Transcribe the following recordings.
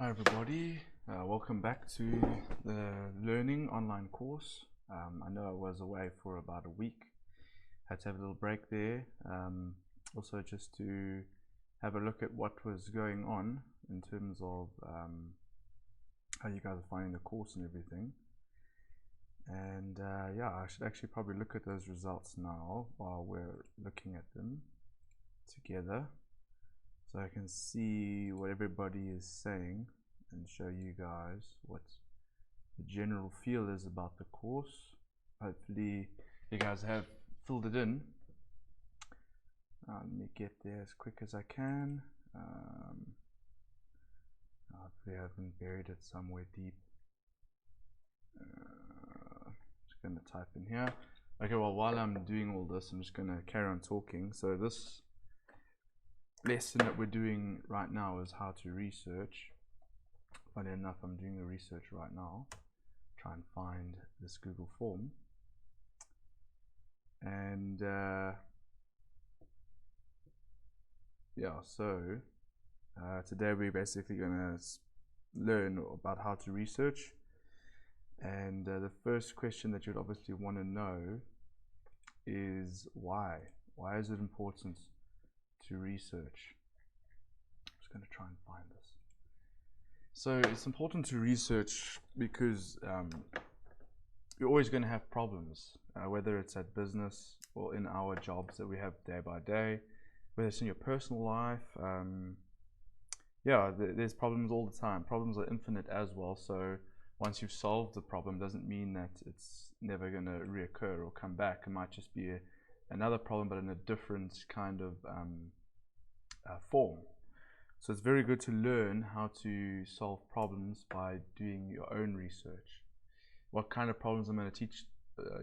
Hi everybody, welcome back to the learning online course. I know I was away for about a week, had to have a little break there, also just to have a look at what was going on in terms of how you guys are finding the course and everything. And yeah, I should actually probably look at those results now while we're looking at them together, so I can see what everybody is saying and show you guys what the general feel is about the course. Hopefully you guys have filled it in. Let me get there as quick as I can. Hopefully I haven't buried it somewhere deep. Just going to type in here. Okay, well, while I'm doing all this, I'm just going to carry on talking. So this lesson that we're doing right now is how to research. Funny enough, I'm doing the research right now, try and find this Google form. And yeah, so today we're basically going to learn about how to research. And the first question that you'd obviously want to know is why? Why is it important to research? I'm just going to try and find this. So it's important to research because you're always going to have problems, whether it's at business or in our jobs that we have day by day, whether it's in your personal life. Yeah, there's problems all the time. Problems are infinite as well. So once you've solved the problem, doesn't mean that it's never going to reoccur or come back. It might just be another problem, but in a different kind of form. So it's very good to learn how to solve problems by doing your own research. What kind of problems I'm going to teach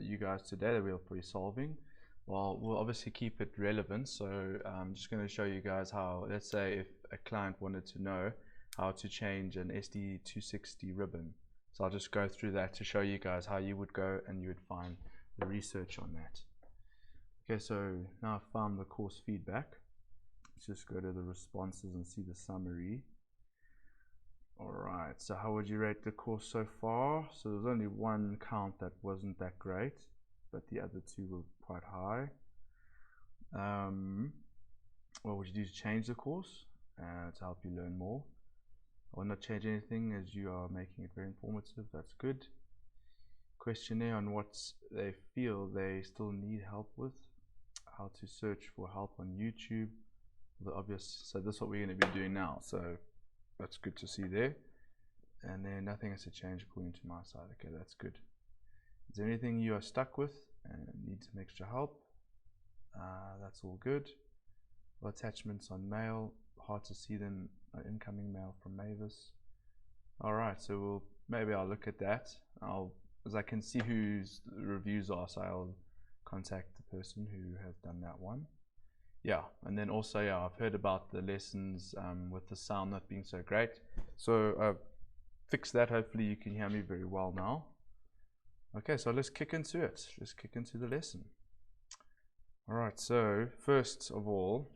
you guys today that we'll be solving? Well, we'll obviously keep it relevant. So I'm just going to show you guys how, let's say if a client wanted to know how to change an SD260 ribbon. So I'll just go through that to show you guys how you would go and you would find the research on that. Okay, so now I've found the course feedback. Let's just go to the responses and see the summary. Alright, so how would you rate the course so far? So there's only one count that wasn't that great, but the other two were quite high. What would you do to change the course to help you learn more? I will not change anything as you are making it very informative. That's good. Questionnaire on what they feel they still need help with. How to search for help on YouTube. The obvious, so this is what we're going to be doing now, so that's good to see there. And then nothing has to change according to my side. Okay, that's good. Is there anything you are stuck with and need some extra help? That's all good. Attachments on mail, hard to see them. Incoming mail from Mavis. Alright, so maybe I'll look at that. As I can see whose reviews are, so I'll contact the person who has done that one. Yeah, and then also, yeah, I've heard about the lessons with the sound not being so great. So I've fixed that. Hopefully you can hear me very well now. Okay, so let's kick into it. Let's kick into the lesson. Alright, so first of all,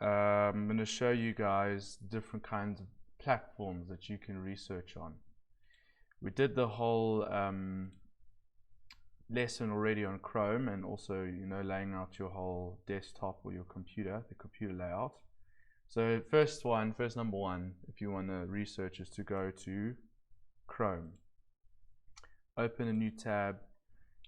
I'm going to show you guys different kinds of platforms that you can research on. We did the whole lesson already on Chrome, and also, you know, laying out your whole desktop or your computer, the computer layout. So first number one, if you want to research, is to go to Chrome. Open a new tab.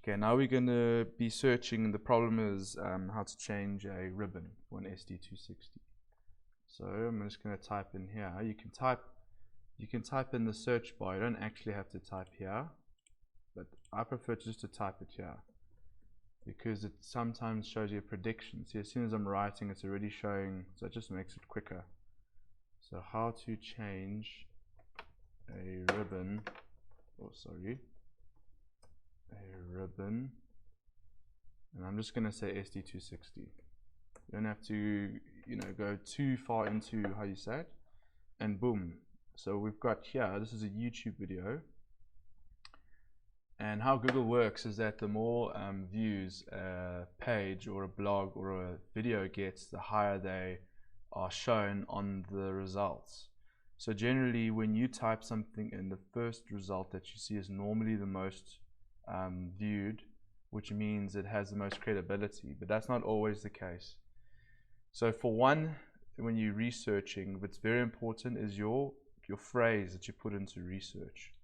Okay, now we're going to be searching. The problem is how to change a ribbon for an SD260. So I'm just going to type in here. You can type in the search bar. You don't actually have to type here, but I prefer just to type it here because it sometimes shows you a prediction. See, as soon as I'm writing, it's already showing, so it just makes it quicker. So how to change a ribbon, a ribbon, and I'm just going to say SD260. You don't have to, you know, go too far into how you say it, and boom. So we've got here, this is a YouTube video. And how Google works is that the more views a page or a blog or a video gets, the higher they are shown on the results. So generally, when you type something in, the first result that you see is normally the most viewed, which means it has the most credibility, but that's not always the case. So for one, when you're researching, what's very important is your phrase that you put into research.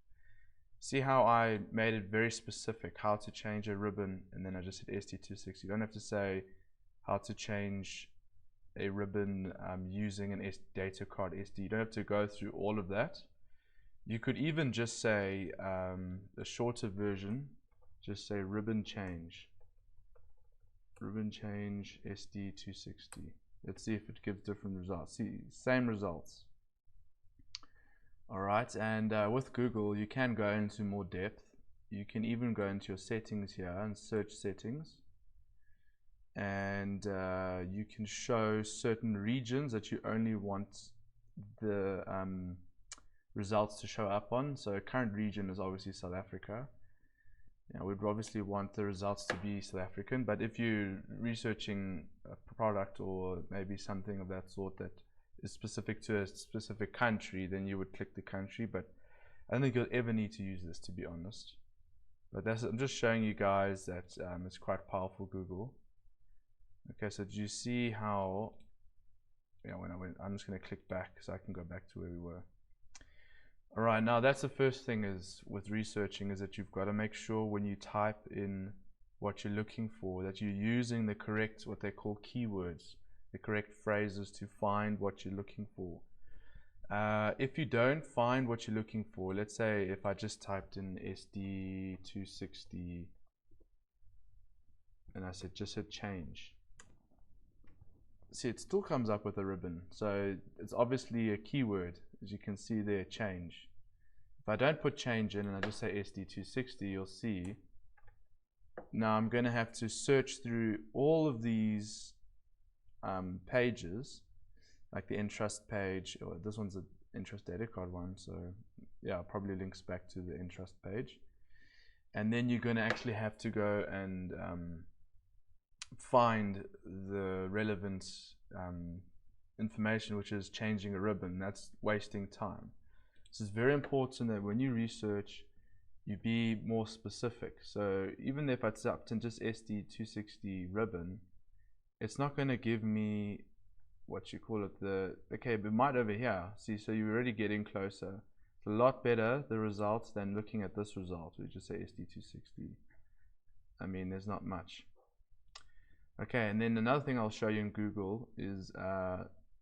See how I made it very specific, how to change a ribbon, and then I just said SD260. You don't have to say how to change a ribbon using an data card SD. You don't have to go through all of that. You could even just say a shorter version, just say ribbon change SD260. Let's see if it gives different results. See, same results. Alright, and with Google you can go into more depth. You can even go into your settings here and search settings, and you can show certain regions that you only want the results to show up on. So current region is obviously South Africa. Now, we'd obviously want the results to be South African, but if you're researching a product or maybe something of that sort that is specific to a specific country, then you would click the country. But I don't think you'll ever need to use this, to be honest. But I'm just showing you guys that it's quite powerful, Google. Okay, so do you see how, when I'm just going to click back so I can go back to where we were. Alright, now that's the first thing is with researching, is that you've got to make sure when you type in what you're looking for that you're using the correct, what they call keywords, the correct phrases to find what you're looking for. If you don't find what you're looking for, let's say if I just typed in SD260 and I just said change, see, it still comes up with a ribbon. So it's obviously a keyword, as you can see there, change. If I don't put change in and I just say SD260, you'll see now I'm going to have to search through all of these pages, like the Entrust page, or this one's an Entrust data card one, so yeah, probably links back to the Entrust page. And then you're going to actually have to go and find the relevant information, which is changing a ribbon. That's wasting time. So it's very important that when you research, you be more specific. So even if I typed in just SD260 ribbon, it's not going to give me what you call it, okay, but it might over here. See, so you're already getting closer. It's a lot better, the results, than looking at this result. We just say SD260. I mean, there's not much. Okay, and then another thing I'll show you in Google is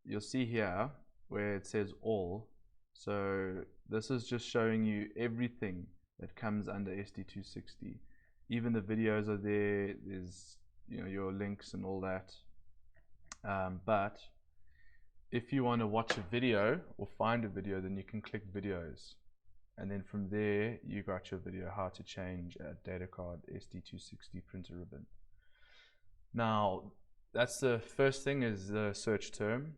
you'll see here where it says all. So this is just showing you everything that comes under SD260. Even the videos are there. There's your links and all that. But if you want to watch a video or find a video, then you can click videos, and then from there you got your video how to change a data card SD260 printer ribbon. Now that's the first thing, is the search term.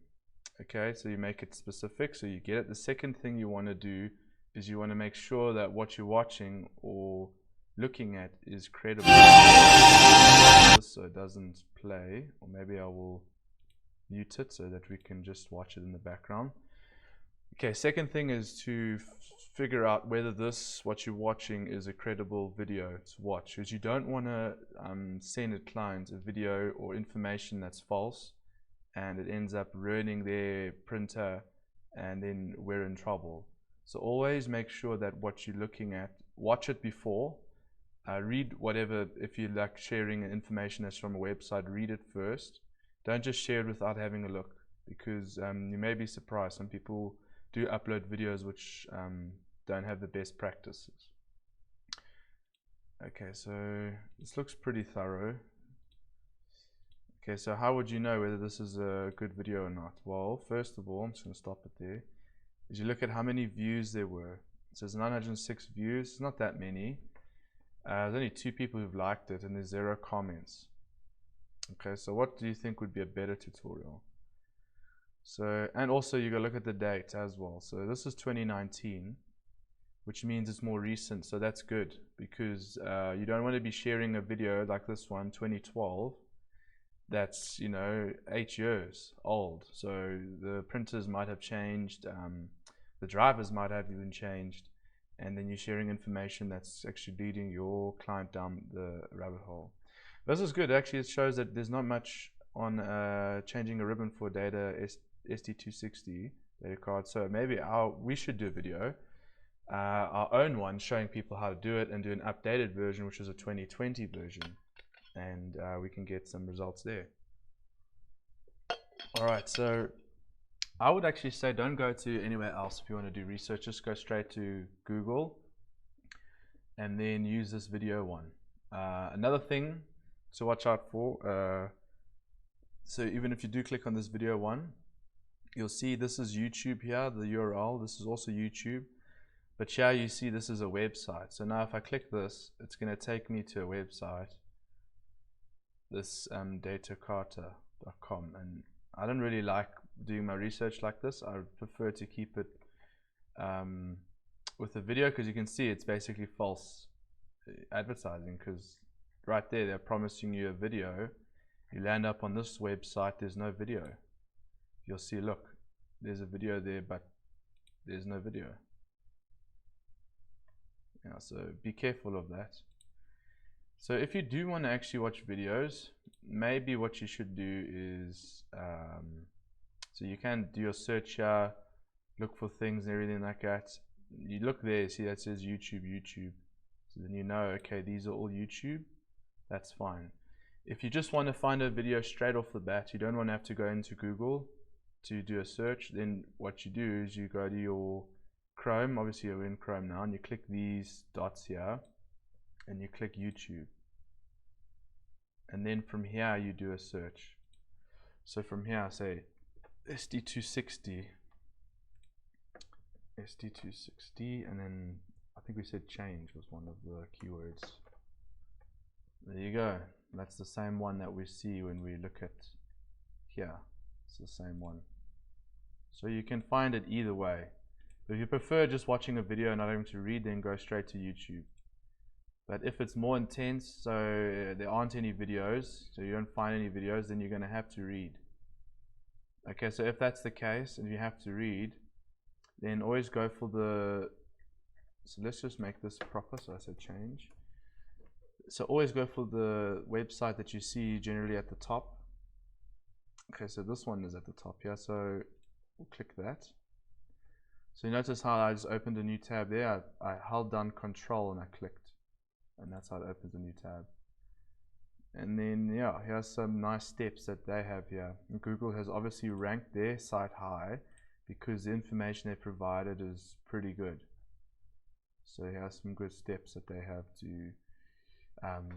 Okay, so you make it specific so you get it. The second thing you want to do is you want to make sure that what you're watching or looking at is credible, so it doesn't play, or maybe I will mute it so that we can just watch it in the background. Okay, second thing is to figure out whether what you're watching is a credible video to watch, because you don't want to send a client a video or information that's false and it ends up ruining their printer and then we're in trouble. So always make sure that what you're looking at, watch it before, read whatever, if you like sharing information that's from a website, read it first. Don't just share it without having a look, because you may be surprised. Some people do upload videos which don't have the best practices. Okay, so this looks pretty thorough. Okay, so how would you know whether this is a good video or not? Well, first of all, I'm just going to stop it there. Is you look at how many views there were. It says 906 views. It's not that many. There's only 2 people who've liked it, and there's 0 comments. Okay, so what do you think would be a better tutorial? So, and also you gotta look at the date as well. So this is 2019, which means it's more recent. So that's good, because you don't want to be sharing a video like this one, 2012. That's 8 years old. So the printers might have changed. the drivers might have even changed, and then you're sharing information that's actually leading your client down the rabbit hole. This is good. Actually, it shows that there's not much on changing a ribbon for data SD260 data card. So maybe we should do a video, our own one, showing people how to do it, and do an updated version, which is a 2020 version, and we can get some results there. All right, so I would actually say don't go to anywhere else if you want to do research. Just go straight to Google and then use this video one. Another thing to watch out for, so even if you do click on this video one, you'll see this is YouTube here, the URL. This is also YouTube, but here you see this is a website. So now if I click this, it's going to take me to a website, this datacarta.com, and I don't really like doing my research like this. I prefer to keep it with the video, because you can see it's basically false advertising, because right there they're promising you a video. You land up on this website, there's no video. You'll see, look, there's a video there, but there's no video. Yeah, so be careful of that. So if you do want to actually watch videos, maybe what you should do is, so you can do your search here, look for things and everything like that. You look there, see that says YouTube, YouTube. So then you know, okay, these are all YouTube. That's fine. If you just want to find a video straight off the bat, you don't want to have to go into Google to do a search, then what you do is you go to your Chrome. Obviously you're in Chrome now, and you click these dots here and you click YouTube, and then from here you do a search. So from here I say SD260, and then I think we said change was one of the keywords. There you go. That's the same one that we see when we look at here. It's the same one. So you can find it either way. If you prefer just watching a video and not having to read, then go straight to YouTube. But if it's more intense, so there aren't any videos, so you don't find any videos, then you're going to have to read. Okay, so if that's the case and you have to read, then always go for the, so let's just make this proper. So I said change. So always go for the website that you see generally at the top. Okay, so this one is at the top here, so we'll click that. So you notice how I just opened a new tab there. I held down Control and I clicked, and that's how it opens a new tab. And then yeah, here's some nice steps that they have here. And Google has obviously ranked their site high because the information they provided is pretty good. So here's some good steps that they have to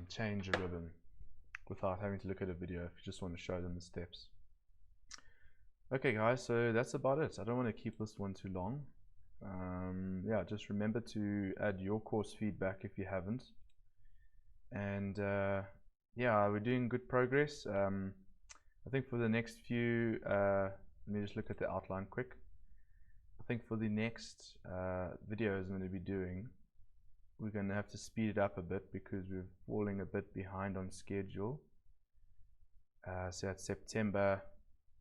change a ribbon without having to look at a video, if you just want to show them the steps. Okay guys, so that's about it. I don't want to keep this one too long. Yeah, just remember to add your course feedback if you haven't. And yeah, we're doing good progress. I think for the next few, let me just look at the outline quick. I think for the next videos I'm going to be doing, we're going to have to speed it up a bit because we're falling a bit behind on schedule. So that's September.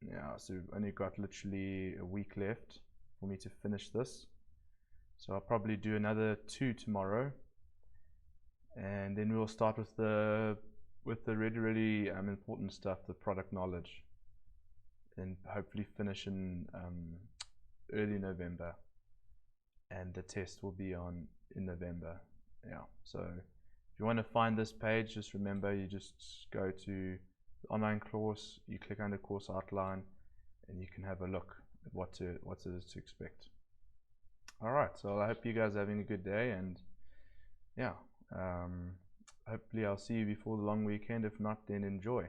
Yeah, so we've only got literally a week left for me to finish this. So I'll probably do another 2 tomorrow, and then we'll start with the really important stuff, the product knowledge, and hopefully finish in early November, and the test will be in November. Yeah, so if you want to find this page, just remember you just go to the online course, you click under course outline, and you can have a look at what it is to expect. Alright, so I hope you guys are having a good day, and yeah, hopefully I'll see you before the long weekend. If not, then enjoy.